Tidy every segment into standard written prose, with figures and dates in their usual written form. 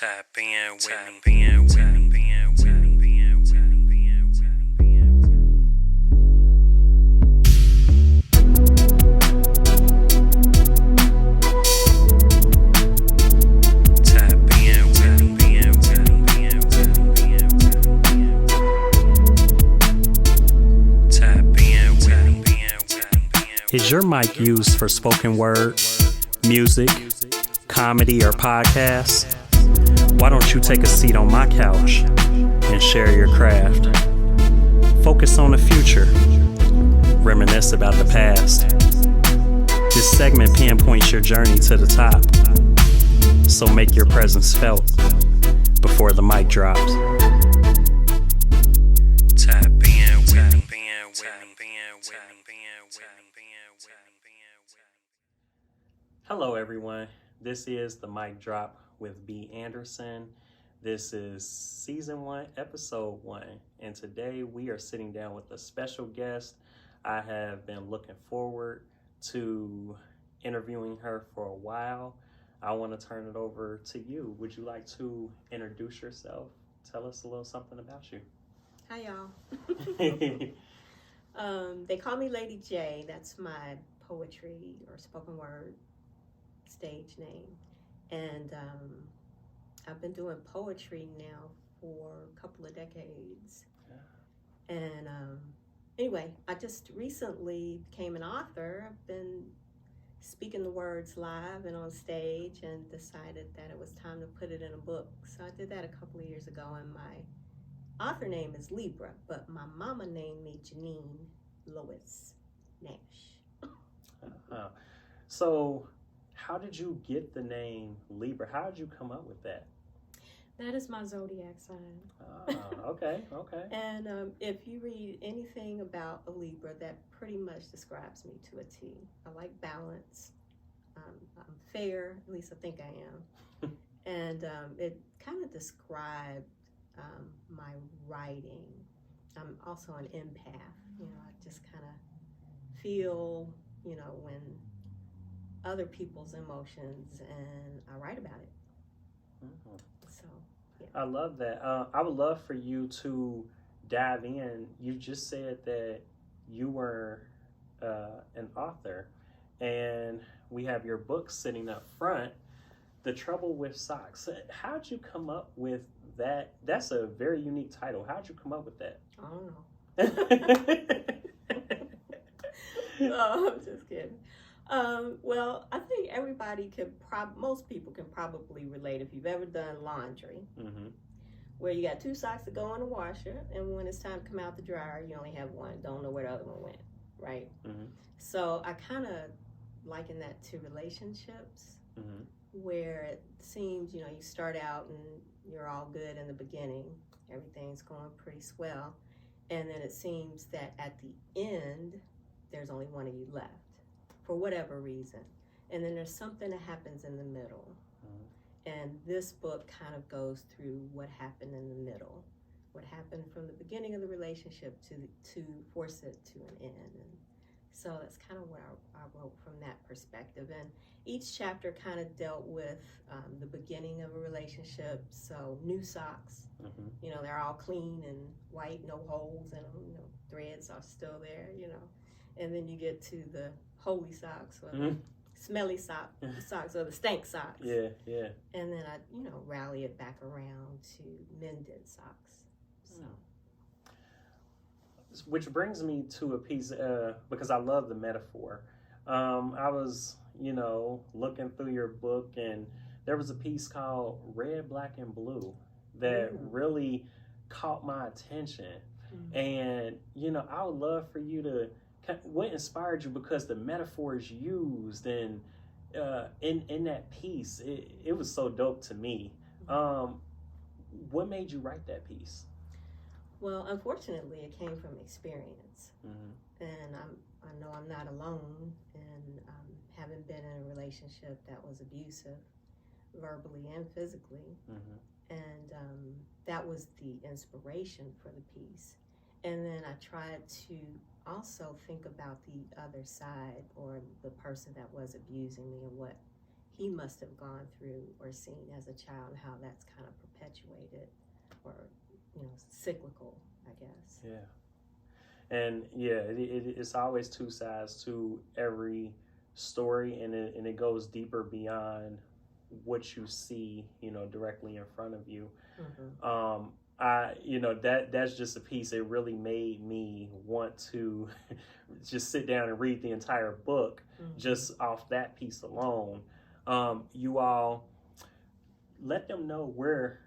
Tap in with me. Is your mic used for spoken word, music, comedy, or podcasts? Why don't you take a seat on my couch and share your craft? Focus on the future. Reminisce about the past. This segment pinpoints your journey to the top. So make your presence felt before the mic drops. Tap in with me. Hello, everyone. This is the Mic Drop with B. Anderson. This is Season 1, Episode 1. And today we are sitting down with a special guest. I have been looking forward to interviewing her for a while. I want to turn it over to you. Would you like to introduce yourself? Tell us a little something about you. Hi, y'all. They call me Lady J. That's my poetry or spoken word stage name. And I've been doing poetry now for a couple of decades. Yeah. And anyway, I just recently became an author. I've been speaking the words live and on stage and decided that it was time to put it in a book. So I did that a couple of years ago, and my author name is Libra, but my mama named me Janine Lois Nash. So how did you get the name Libra? How did you come up with that? That is my zodiac sign. Okay. And if you read anything about a Libra, that pretty much describes me to a T. I like balance. I'm fair, at least I think I am. And it kind of described my writing. I'm also an empath. I just kind of feel, when other people's emotions, and I write about it. Mm-hmm. So, yeah. I love that. I would love for you to dive in. You just said that you were an author, and we have your book sitting up front, The Trouble with Socks. How'd you come up with that? That's a very unique title. How'd you come up with that? I don't know. No, I'm just kidding. Well, I think everybody most people can probably relate if you've ever done laundry, mm-hmm. where you got two socks that go in the washer, and when it's time to come out the dryer, you only have one. Don't know where the other one went, right? Mm-hmm. So I kind of liken that to relationships, mm-hmm. where it seems, you start out and you're all good in the beginning. Everything's going pretty swell. And then it seems that at the end, there's only one of you left, for whatever reason. And then there's something that happens in the middle. Mm-hmm. And this book kind of goes through what happened in the middle, what happened from the beginning of the relationship to force it to an end. And so that's kind of what I wrote from that perspective. And each chapter kind of dealt with the beginning of a relationship. So new socks, mm-hmm. They're all clean and white, no holes in them, threads are still there, And then you get to the holy socks or the smelly socks or the stank socks. Yeah. And then I, rally it back around to mended socks. So. Which brings me to a piece, because I love the metaphor. I was, looking through your book, and there was a piece called Red, Black, and Blue that really caught my attention. Mm-hmm. And, I would love for you to, what inspired you, because the metaphors used and in that piece, it was so dope to me. What made you write that piece? Well, unfortunately, it came from experience. Mm-hmm. And I know I'm not alone in having been in a relationship that was abusive, verbally and physically. Mm-hmm. And that was the inspiration for the piece. And then I tried to also think about the other side, or the person that was abusing me, and what he must have gone through or seen as a child, and how that's kind of perpetuated or, cyclical, I guess. Yeah. And yeah, it's always two sides to every story, and it goes deeper beyond what you see, directly in front of you. Mm-hmm. That's just a piece. It really made me want to just sit down and read the entire book, Mm-hmm. just off that piece alone. You all let them know where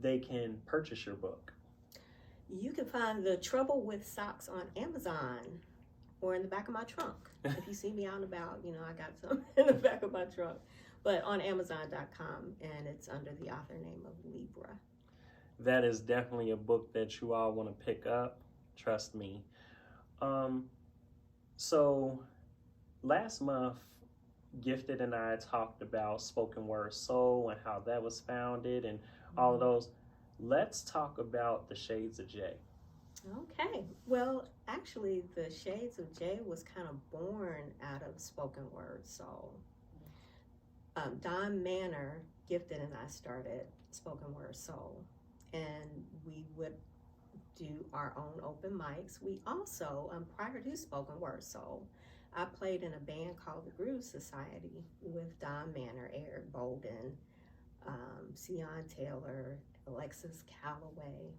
they can purchase your book. You can find The Trouble with Socks on Amazon or in the back of my trunk. If you see me out and about, I got some in the back of my trunk. But on Amazon.com, and it's under the author name of Libra. That is definitely a book that you all want to pick up. Trust me. So last month, Gifted and I talked about Spoken Word Soul and how that was founded and all of those. Let's talk about the Shades of J. Okay. Well, actually, the Shades of J was kind of born out of Spoken Word Soul. Don Manor, Gifted, and I started Spoken Word Soul, and we would do our own open mics. We also, prior to Spoken Word Soul, I played in a band called the Groove Society with Don Manor, Eric Bolden, Sion Taylor, Alexis Calloway,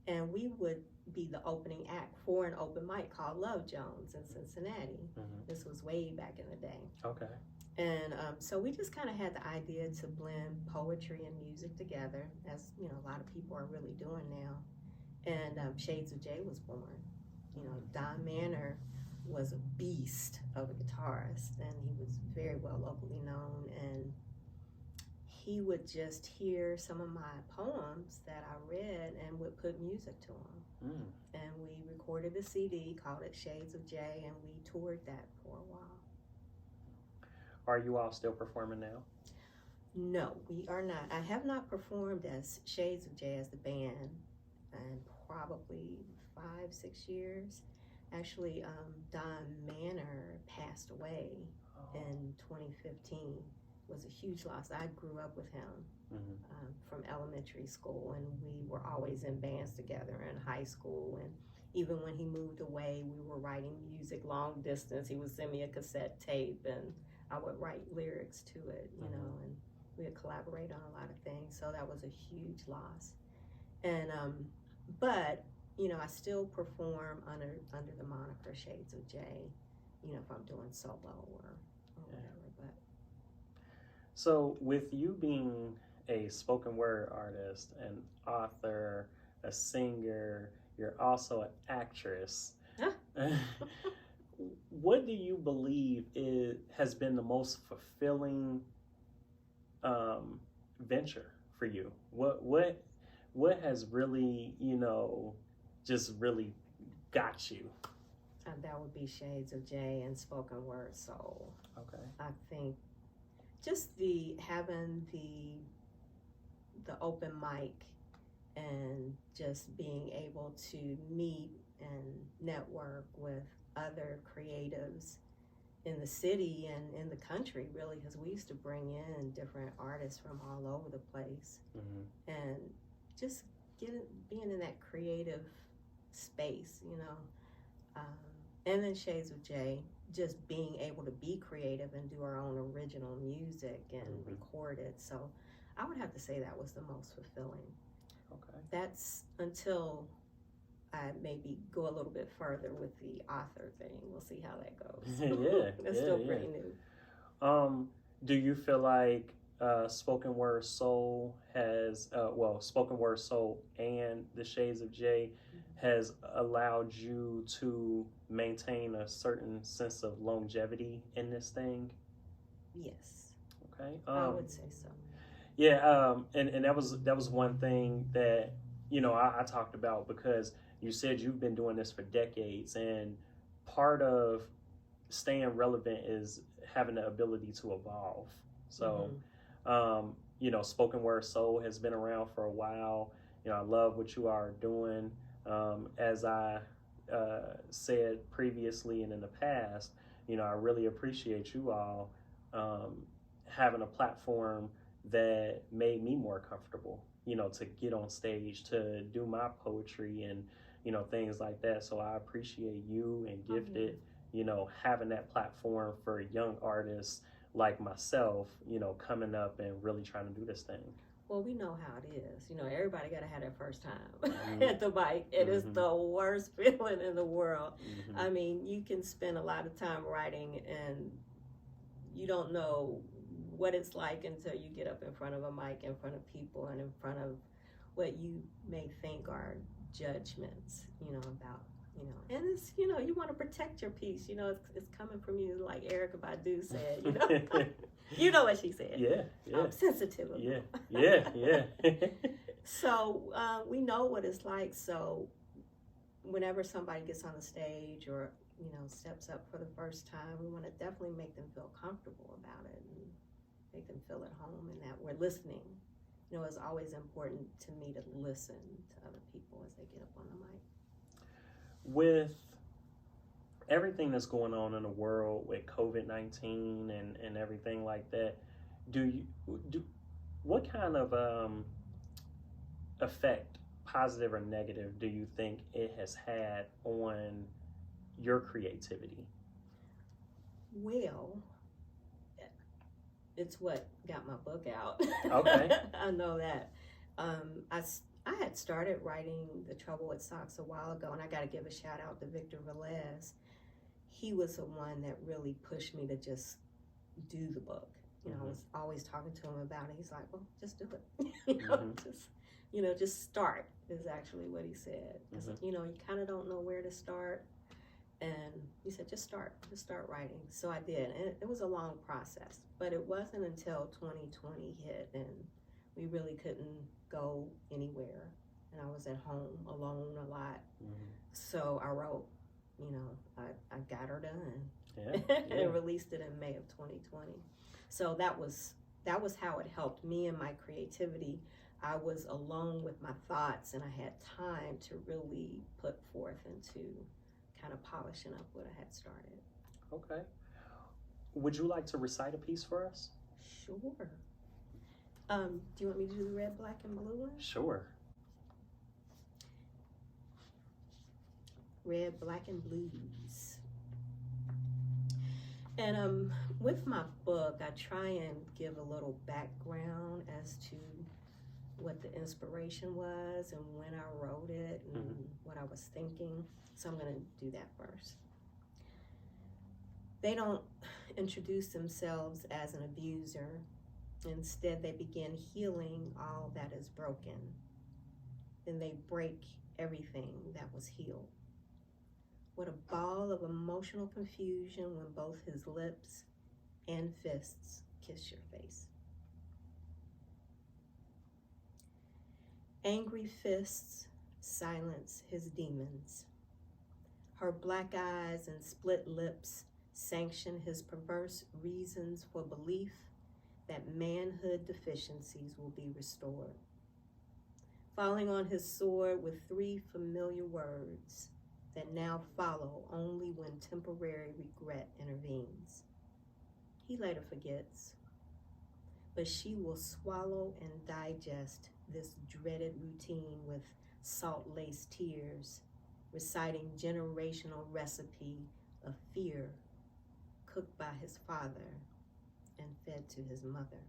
and we would be the opening act for an open mic called Love Jones in Cincinnati. Mm-hmm. This was way back in the day. Okay. And so we just kind of had the idea to blend poetry and music together, as a lot of people are really doing now. And Shades of J was born. Don Manor was a beast of a guitarist, and he was very well locally known. And he would just hear some of my poems that I read and would put music to them. And we recorded a CD, called it Shades of J, and we toured that for a while. Are you all still performing now? No, we are not. I have not performed as Shades of J as the band in probably 5-6 years. Actually, Don Manor passed away in 2015. It was a huge loss. I grew up with him from elementary school, and we were always in bands together in high school. And even when he moved away, we were writing music long distance. He would send me a cassette tape, and I would write lyrics to it, and we would collaborate on a lot of things. So that was a huge loss. And but I still perform under the moniker Shades of J, if I'm doing solo or whatever. But so with you being a spoken word artist, an author, a singer, you're also an actress. What do you believe has been the most fulfilling venture for you? What has really, just really got you? That would be Shades of J and Spoken Word Soul. Okay. I think just having the open mic and just being able to meet and network with other creatives in the city and in the country, really, because we used to bring in different artists from all over the place. And just being in that creative space, and then Shades of J, just being able to be creative and do our own original music and record it. So I would have to say that was the most fulfilling. Okay. That's until I maybe go a little bit further with the author thing. We'll see how that goes. That's still pretty new. Do you feel like Spoken Word Soul has, Spoken Word Soul and the Shades of J has allowed you to maintain a certain sense of longevity in this thing? Yes. Okay. I would say so. Yeah, and that was one thing that, I talked about, because you said you've been doing this for decades, and part of staying relevant is having the ability to evolve. So, Spoken Word Soul has been around for a while. I love what you are doing. As I said previously and in the past, I really appreciate you all having a platform that made me more comfortable, you know, to get on stage, to do my poetry and, you know, things like that. So I appreciate you and Gifted, you know, having that platform for young artists like myself, you know, coming up and really trying to do this thing. Well, we know how it is. You know, everybody got to have that first time at the mic. It is the worst feeling in the world. I mean, you can spend a lot of time writing and you don't know what it's like until you get up in front of a mic, in front of people, and in front of what you may think are judgments, you know, about, you know. And it's, you know, you want to protect your piece. You know, it's coming from you, like Erykah Badu said, you know. You know what she said. Yeah, yeah. I'm sensitive. Yeah. So we know what it's like. So whenever somebody gets on the stage or, you know, steps up for the first time, we want to definitely make them feel comfortable about it and make them feel at home and that we're listening. You know, it's always important to me to listen to other people as they get up on the mic. With everything that's going on in the world with COVID-19 and everything like that, what kind of effect, positive or negative, do you think it has had on your creativity? Well, it's what got my book out. Okay. I know that. I had started writing The Trouble with Socks a while ago, and I got to give a shout out to Victor Velez. He was the one that really pushed me to just do the book. You know, I was always talking to him about it. He's like, well, just do it. Just start is actually what he said. You know, you kind of don't know where to start. And he said, just start writing. So I did. And it was a long process, but it wasn't until 2020 hit and we really couldn't go anywhere. And I was at home alone a lot. So I wrote, you know, I got her done and released it in May of 2020. So that was how it helped me in my creativity. I was alone with my thoughts and I had time to really put forth into kind of polishing up what I had started. Okay. Would you like to recite a piece for us? Sure. Do you want me to do the red, black, and blue one? Sure. Red, black, and blues. And with my book, I try and give a little background as to what the inspiration was and when I wrote it and what I was thinking. So I'm going to do that first. They don't introduce themselves as an abuser. Instead, they begin healing all that is broken. Then they break everything that was healed. What a ball of emotional confusion when both his lips and fists kiss your face. Angry fists silence his demons. Her black eyes and split lips sanction his perverse reasons for belief that manhood deficiencies will be restored. Falling on his sword with 3 familiar words that now follow only when temporary regret intervenes. He later forgets, but she will swallow and digest this dreaded routine with salt-laced tears, reciting generational recipe of fear cooked by his father and fed to his mother.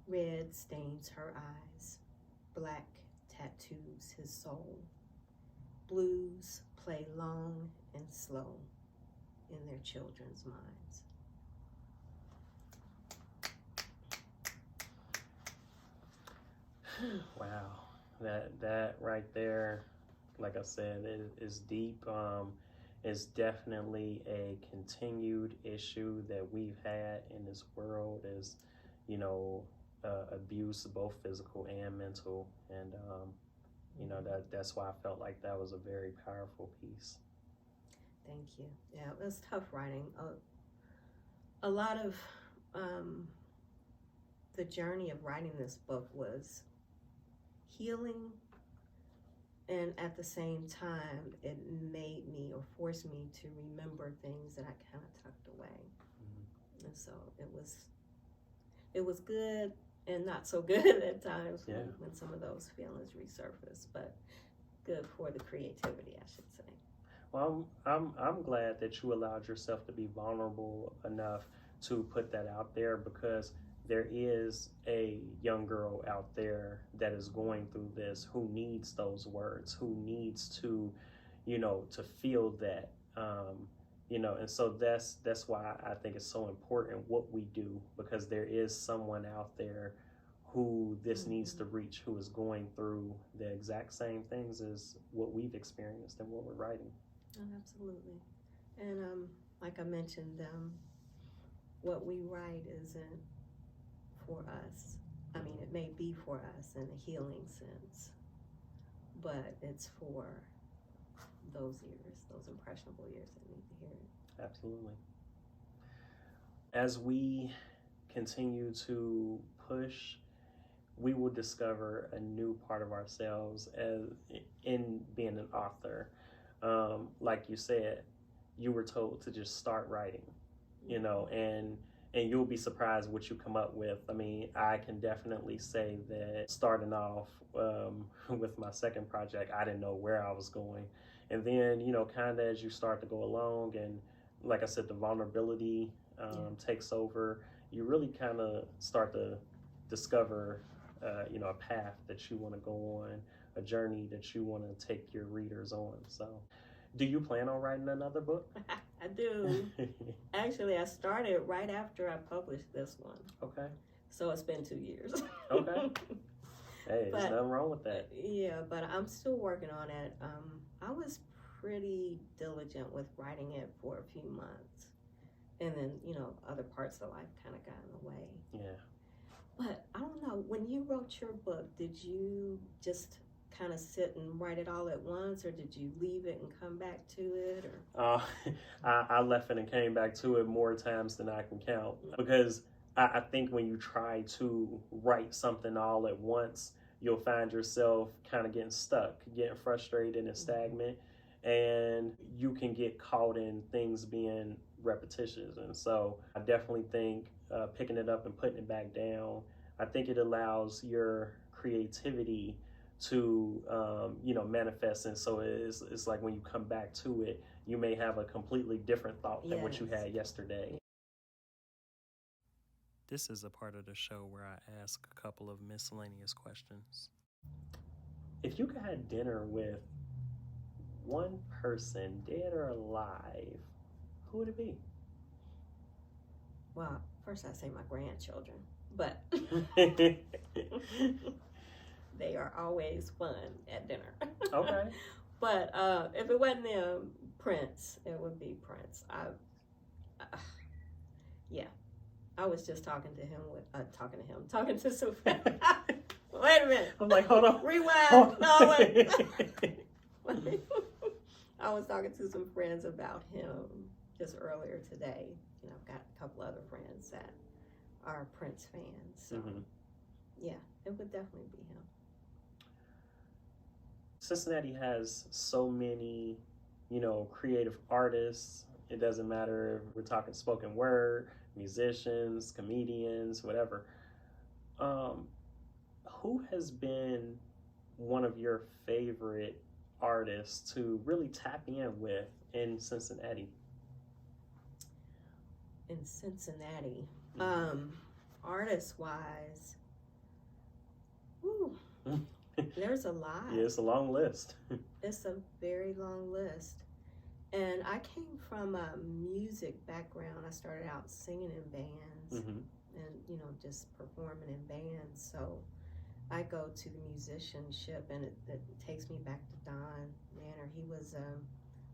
Red stains her eyes, black tattoos his soul. Blues play long and slow in their children's minds. Wow, that right there, like I said, is deep. It's definitely a continued issue that we've had in this world, is, you know, abuse, both physical and mental, and you know, that's why I felt like that was a very powerful piece. Thank you. Yeah, it was tough writing. A lot of the journey of writing this book was healing, and at the same time, it made me or forced me to remember things that I kind of tucked away. And so it was good and not so good at times when some of those feelings resurface, but good for the creativity, I should say. Well, I'm glad that you allowed yourself to be vulnerable enough to put that out there, because there is a young girl out there that is going through this, who needs those words, who needs to, to feel that, and so that's why I think it's so important what we do, because there is someone out there who this needs to reach, who is going through the exact same things as what we've experienced and what we're writing. Oh, absolutely. And like I mentioned, what we write isn't for us. I mean, it may be for us in a healing sense, but it's for those years, those impressionable years that need to hear it. Absolutely. As we continue to push, we will discover a new part of ourselves in being an author. Like you said, you were told to just start writing, and you'll be surprised what you come up with. I mean, I can definitely say that starting off with my second project, I didn't know where I was going. And then, kind of as you start to go along, and like I said, the vulnerability takes over, you really kind of start to discover, a path that you want to go on, a journey that you want to take your readers on. So, do you plan on writing another book? I do. Actually, I started right after I published this one. Okay. So it's been 2 years. Okay. Hey, there's nothing wrong with that. Yeah, but I'm still working on it. I was pretty diligent with writing it for a few months. And then, other parts of life kind of got in the way. Yeah. But I don't know, when you wrote your book, did you just kind of sit and write it all at once, or did you leave it and come back to it? Or I left it and came back to it more times than I can count, because I think when you try to write something all at once, you'll find yourself kind of getting stuck, getting frustrated and stagnant, and you can get caught in things being repetitious. And so I definitely think picking it up and putting it back down, I think it allows your creativity to manifest. And so it's like when you come back to it, you may have a completely different thought than what you had yesterday. This is a part of the show where I ask a couple of miscellaneous questions. If you could have dinner with one person, dead or alive, who would it be? Well, first I say my grandchildren, but they are always fun at dinner. Okay. But if it wasn't them, Prince, it would be Prince. I was just talking to some friends. Wait a minute. I'm like, hold on. Rewind. No, wait. I was talking to some friends about him just earlier today. I've got a couple other friends that are Prince fans. So, yeah, it would definitely be him. Cincinnati has so many, creative artists. It doesn't matter if we're talking spoken word, musicians, comedians, whatever. Who has been one of your favorite artists to really tap in with in Cincinnati? In Cincinnati, artist-wise, there's a lot. Yeah, it's a long list. It's a very long list. And I came from a music background. I started out singing in bands and, just performing in bands. So I go to the musicianship, and it takes me back to Don Manner. He was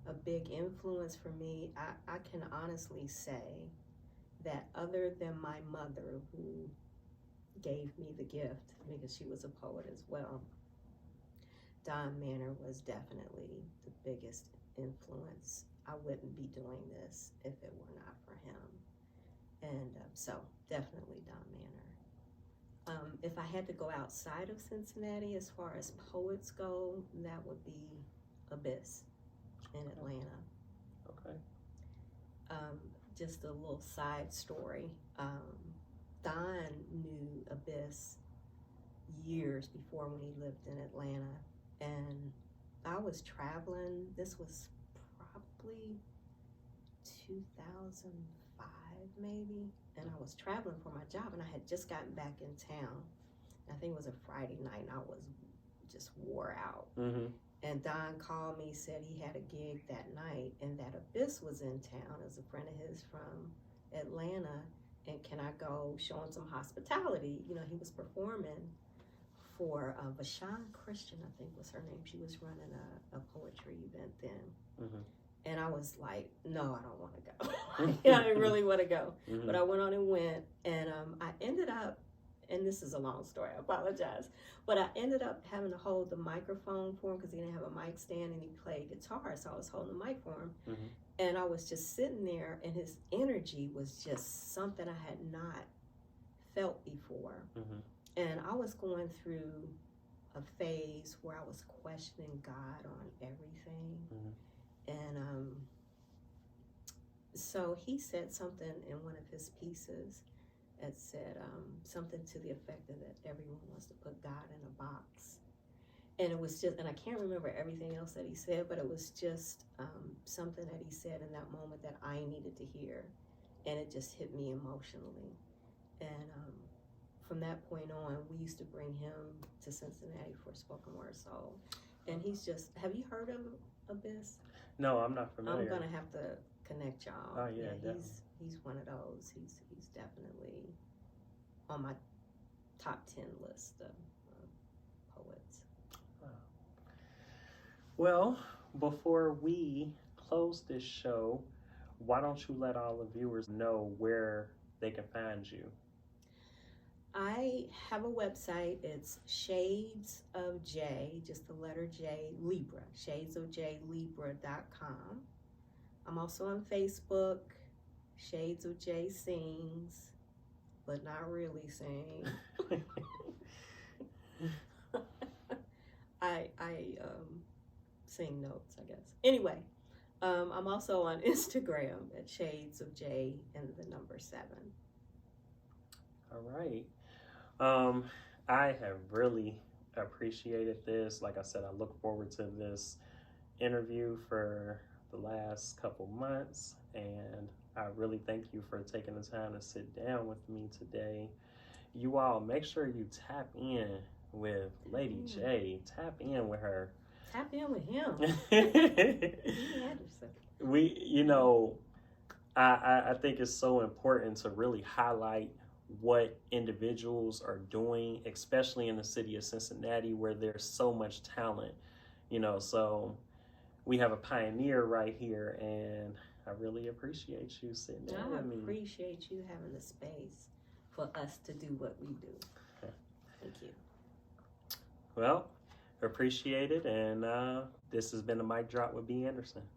a big influence for me. I can honestly say that other than my mother, who gave me the gift because she was a poet as well, Don Manner was definitely the biggest influence. I wouldn't be doing this if it were not for him. And so definitely Don Manner. If I had to go outside of Cincinnati as far as poets go, that would be Abyss in Atlanta. Okay. just a little side story. Don knew Abyss years before when he lived in Atlanta, and I was traveling. This was probably 2005 maybe, and I was traveling for my job, and I had just gotten back in town. I think it was a Friday night, and I was just wore out. Mm-hmm. And Don called me, said he had a gig that night, and that Abyss was in town as a friend of his from Atlanta, and can I go show him some hospitality? You know, he was performing for Vashawn Christian, I think was her name. She was running a poetry event then. Mm-hmm. And I was like, no, I don't want to go. I didn't really want to go. Mm-hmm. But I went on and went, and I ended up, and this is a long story, I apologize, but I ended up having to hold the microphone for him because he didn't have a mic stand and he played guitar, so I was holding the mic for him. Mm-hmm. And I was just sitting there, and his energy was just something I had not felt before. Mm-hmm. And I was going through a phase where I was questioning God on everything. Mm-hmm. And so he said something in one of his pieces that said something to the effect of that everyone wants to put God in a box. And it was just, and I can't remember everything else that he said, but it was just something that he said in that moment that I needed to hear. And it just hit me emotionally. And from that point on, we used to bring him to Cincinnati for Spoken Word Soul. And he's just, have you heard of Abyss? No, I'm not familiar. I'm going to have to connect y'all. Oh, yeah, definitely. He's one of those. He's definitely on my top 10 list of poets. Well, before we close this show, why don't you let all the viewers know where they can find you? I have a website. It's Shades of J, just the letter J, Libra, shadesofjlibra.com. I'm also on Facebook, Shades of J Sings, but not really sing. I sing notes, I guess. Anyway, I'm also on Instagram at Shades of J and the number 7. All right. I have really appreciated this. Like I said, I look forward to this interview for the last couple months, and I really thank you for taking the time to sit down with me today. You all, make sure you tap in with Lady J. Tap in with her. Tap in with him. I think it's so important to really highlight what individuals are doing, especially in the city of Cincinnati where there's so much talent, so we have a pioneer right here, and I really appreciate you sitting down with me. I appreciate you having the space for us to do what we do. Thank you. Well, appreciate it, and this has been a Mic Drop with B. Anderson.